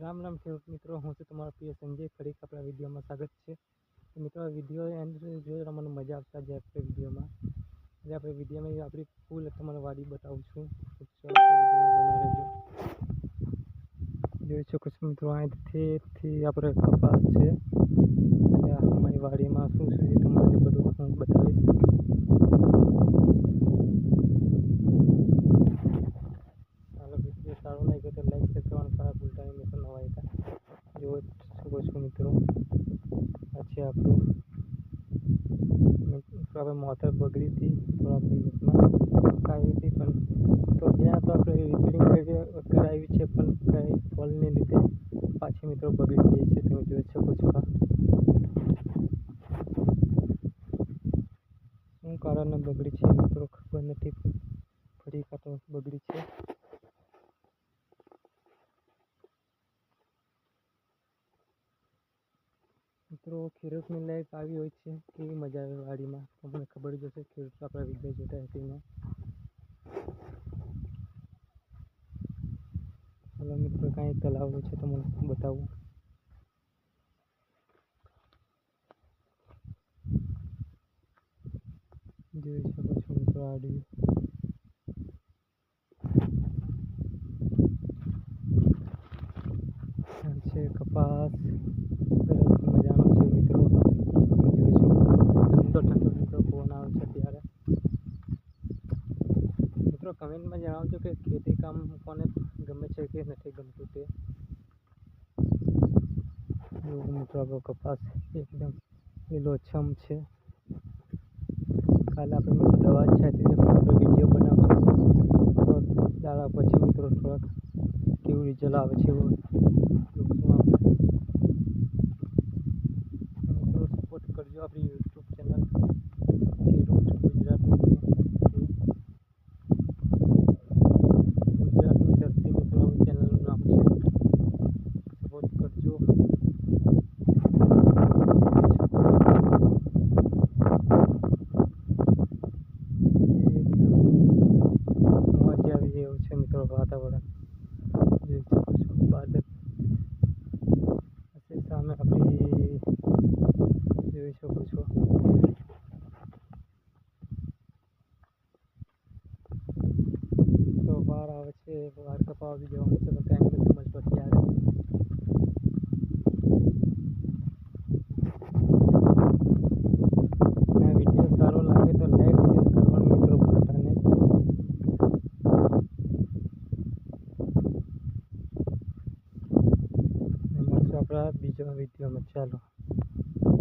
राम राम खेडूत मित्रों, हूँ छुं तमारो प्रिय संजय। फरी अपना विडियो में स्वागत है। तो मित्रों, विडियो एंड जो तमने मजा आवता जाए अपने विडियो में। आज अपने विडियो में अपनी फूल तमने वाड़ी बताऊँ छूँ। तो चलो विडियो में बना रहो। જોઈ શકો છો મિત્રો, અહીંથી આપણે કપાસ છે અને અમારી વાડીમાં શું શું છે તમને બધું હું બતાવીશ। ચાલો વિડીયો સારો લાગ્યો તો લાઈક શેર કરવાનું ખાસ ભૂલતા નહીં મિત્રો, નવા હતા જોઈ શકો છો મિત્રો। આ છે આપણું આપણે મોટર બગડી હતી થોડાક દિવસમાં આવી હતી, પણ તો ત્યાં તો આપણે રિપેરિંગ કરાવી છે, પણ કંઈ ફોલ્ટને લીધે પાછી મિત્રો બગડી ગઈ છે। તમે જોઈ શકો છો શું કારણે બગડી છે મિત્રો ખબર નથી, ફરી કાં તો બગડી છે। મિત્રો ખેડૂતને લાયક આવી હોય છે, કેવી મજા આવે વાડીમાં તમને ખબર જ હશે। ખેડૂત આપણા વિડીયો જોતા હશે ને। ચાલો મિત્રો, કાંઈ તલાવ છે તમને બતાવું। જોઈ શકો છો મિત્રો આડી છે કપાસ, સરસ મજાનો છે મિત્રો। તમે જોઈ શકો ઠંડો ઠંડો મિત્રો પવન આવે છે ત્યારે। મિત્રો કમેન્ટમાં જણાવજો કે ખેતી કામ કોને ગમે છે કે નથી ગમતું તે। મિત્રો આપણો કપાસ એકદમ લીલોછમ છે। કાલે આપણે મિત્રો દવા છાંટીને આપણે વિડીયો બનાવશું, થોડાક દાડા પછી મિત્રો થોડાક કેવું રિઝલ્ટ આવે છે એવું જોઈશું આપણે। મિત્રો સપોર્ટ કરજો આપણી યુટ્યુબ ચેનલ ખેડૂત ગુજરાતની ધરતી મિત્રો આપણી ચેનલનું નામ છે, સપોર્ટ કરજો। મજા આવી એવું છે મિત્રો વાતાવરણ જોઈ શકો છો। બાદલ સામે આપણી જોઈ શકો છો। તો વાર આવે છે, વાર કપાવા બી જવાનું છે, પણ ટાઈમ નથી મળતો ત્યારે। આ વિડીયો સારો લાગે તો લાઈક શેર કરવાનું મિત્રો ભૂલતા નહીં। મળશું આપણા બીજા વિડીયોમાં, ચાલો।